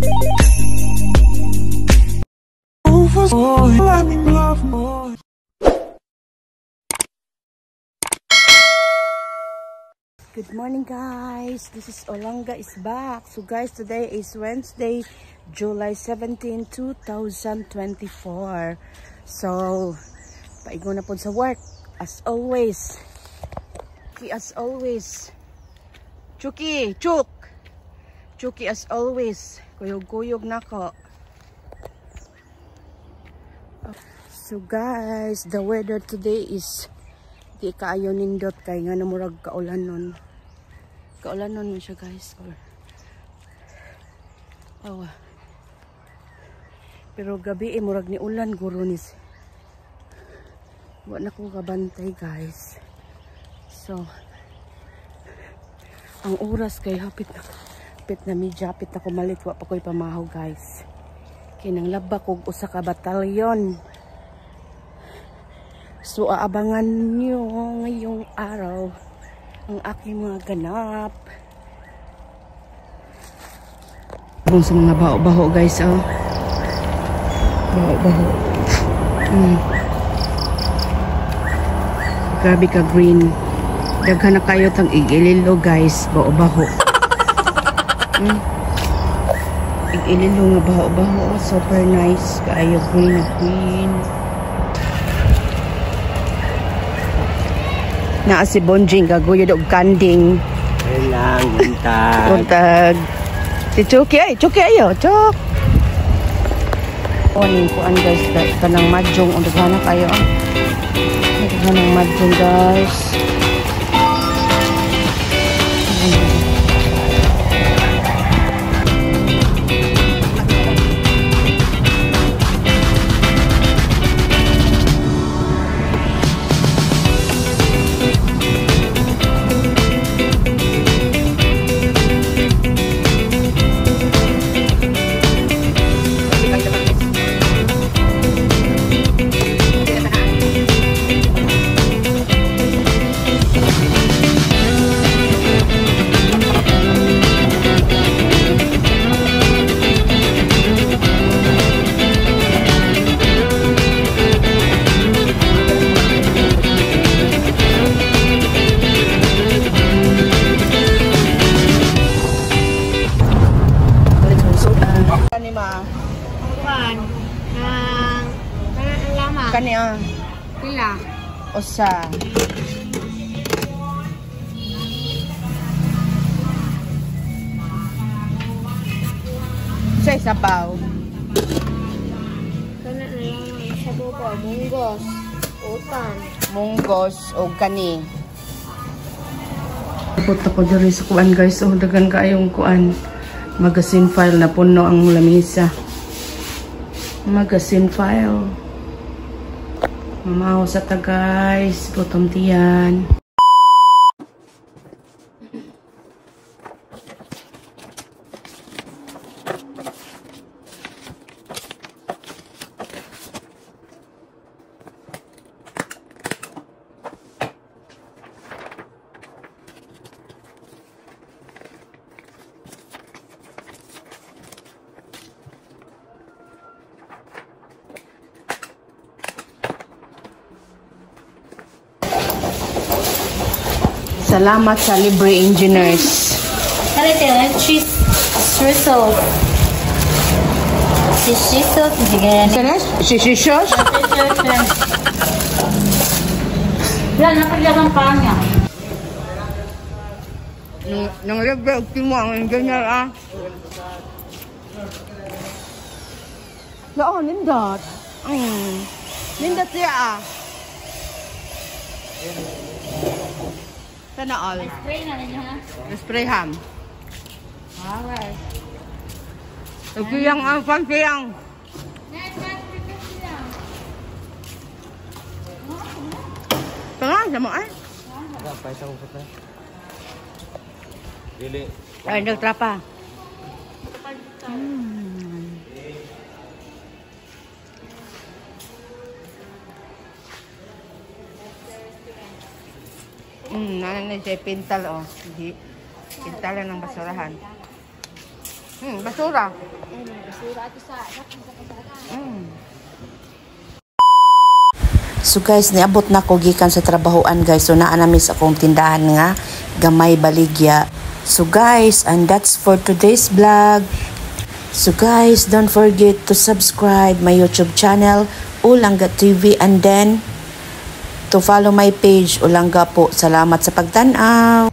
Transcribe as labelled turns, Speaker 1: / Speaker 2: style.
Speaker 1: Good morning guys, this is Olanga is back. So guys, today is Wednesday, July 17, 2024. So, paigo na po sa work. As always. Chuki, Chuk! Chuki as always. Kuyog-kuyog na ko. So guys, the weather today is di kaayo nindot kay nga namurag kaulan nun mo siya guys, or pero gabi murag ni ulan guro nis wa na ko kabantay guys. So ang oras kay hapit na midjapit na kumalit wa pa ko'y pamahaw guys, kinang laba kog usa ka batalyon. So, aabangan nyo ngayong araw ang aking mga ganap. Abang sa mga baho-baho guys, oh. Baho-baho. Grabe ka green. Daghan na kayo tang igililo guys, baho-baho. Igililo nga baho-baho. Super nice. Kayo green na green. Naa si Bonjing gaguyod og kanding.
Speaker 2: Ilang untag.
Speaker 1: Untag. Si Chuki ayo, Chuk. Oning kuan guys, kanang madjong og daghan kayo. Daghan ng madjong guys. Kanya pila usa sa sabaw kana na lang sa buko munggos o kani puto ko diri sa kuan guys. So dagan kaayong kuan magazine file na puno ang lamisa. Magazine file. Mamaw sa ta guys, gutom tiyan. Salamat sa Libre Engineers.
Speaker 3: Karete, cheese sauce. Cheese sauce again.
Speaker 1: Cheese sauce?
Speaker 3: Yan, napilagang panya.
Speaker 1: Nang libre, timo ang engineer Oo, nindot. Nindot siya Sana all.
Speaker 3: Spray na ninyo ha?
Speaker 1: Spray ham.
Speaker 3: Alright.
Speaker 1: Kiyang ang pansiyang. Tengah sama ay.
Speaker 2: Apa isa ko sa dili.
Speaker 1: Ay, nagtrapa. Nanay siya pintal oh. Hindi. Pintalan ng basurahan. Basura.
Speaker 3: Basura ito sa
Speaker 1: So guys, niabot na ko gikan sa trabahoan guys. So naa nami sa akong tindahan nga Gamay Baligya. So guys, and that's for today's vlog. So guys, don't forget to subscribe my YouTube channel Ulangga TV, and then to follow my page Ulangga po. Salamat sa pagtanaw.